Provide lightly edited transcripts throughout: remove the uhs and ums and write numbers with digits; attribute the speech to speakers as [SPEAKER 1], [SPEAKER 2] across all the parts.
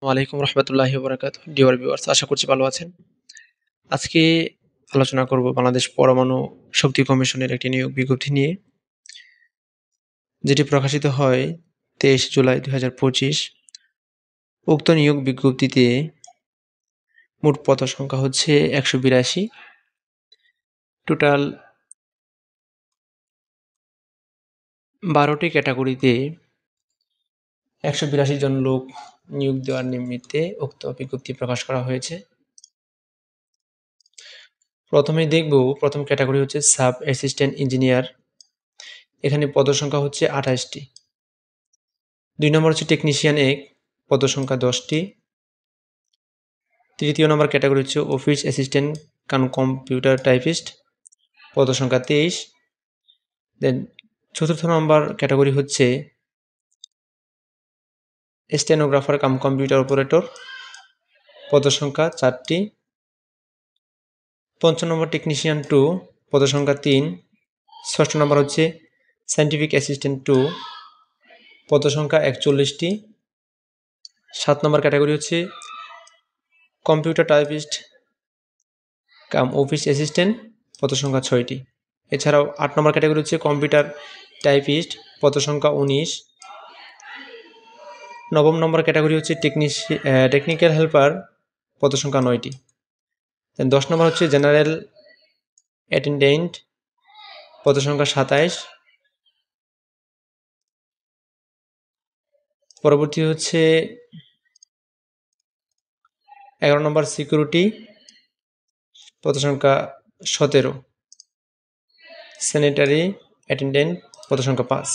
[SPEAKER 1] ওয়ালাইকুম রহমতুল্লাহি ওবরাকাতুহু। Dear viewers, আশা করছি ভালো আছেন। আজকে আলোচনা করব বাংলাদেশ পরমাণু শক্তি কমিশনের একটি নিয়োগ বিজ্ঞপ্তি নিয়ে, যেটি প্রকাশিত হয় 23 জুলাই 2025। উক্ত নিয়োগ বিজ্ঞপ্তিতে মোট পদ সংখ্যা হচ্ছে 182। টোটাল 12টি ক্যাটাগরিতে 182 জন লোক নিয়োগ দেওয়ার নিমিত্তে উক্ত বিজ্ঞপ্তি প্রকাশ করা হয়েছে। প্রথমেই দেখব, প্রথম ক্যাটাগরি হচ্ছে সাব অ্যাসিস্ট্যান্ট ইঞ্জিনিয়ার। এখানে পদ সংখ্যা হচ্ছে 28টি। 2 নম্বর হচ্ছে টেকনিশিয়ান 1, পদ সংখ্যা 10টি। তৃতীয় নম্বর ক্যাটাগরি হচ্ছে office assistant cum computer typist, পদ সংখ্যা 23। দেন চতুর্থ নম্বর ক্যাটাগরি হচ্ছে স্টেনোগ্রাফার কাম কম্পিউটার অপারেটর, পদ সংখ্যা 4টি। পঞ্চম নম্বর টেকনিশিয়ান 2, পদ সংখ্যা 3। ষষ্ঠ নম্বর হচ্ছে সায়েন্টিফিক অ্যাসিস্ট্যান্ট 2, পদ সংখ্যা 41টি। 7 নম্বর ক্যাটাগরি হচ্ছে কম্পিউটার টাইপিস্ট কাম অফিস অ্যাসিস্ট্যান্ট, পদ সংখ্যা 6টি। এছাড়াও 8 নম্বর ক্যাটাগরি হচ্ছে কম্পিউটার টাইপিস্ট, পদ সংখ্যা 19। 9 নম্বর ক্যাটাগরি হচ্ছে টেকনিক্যাল হেল্পার, পদ সংখ্যা 9টি। 10 নম্বর হচ্ছে জেনারেল অ্যাটেন্ডেন্ট, পদ সংখ্যা 27। পরবর্তী হচ্ছে 11 নম্বর সিকিউরিটি, পদ সংখ্যা 17। স্যানিটারি অ্যাটেন্ডেন্ট, পদ সংখ্যা 5।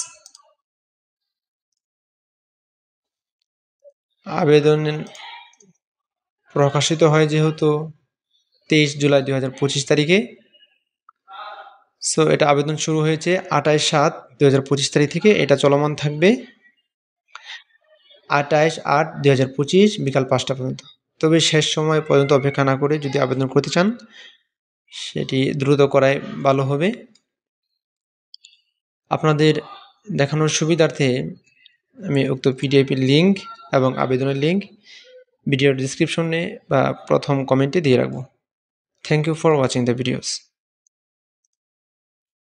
[SPEAKER 1] আবেদন প্রকাশিত হয় যেহেতু 23 জুলাই 2025 তারিখে, সো এটা আবেদন শুরু হয়েছে 28/7/2025 তারিখ থেকে। এটা চলমান থাকবে 28/8/2025 বিকাল 5টা পর্যন্ত। তবে শেষ সময় পর্যন্ত অপেক্ষা না করে যদি আবেদন করতে চান, সেটি দ্রুত করাই ভালো হবে। আপনাদের দেখানোর সুবিধার্থে আমি উক্ত পিডিএফের লিঙ্ক এবং আবেদনের লিঙ্ক ভিডিওর ডিসক্রিপশনে বা প্রথম কমেন্টে দিয়ে রাখবো। Thank you for watching the videos.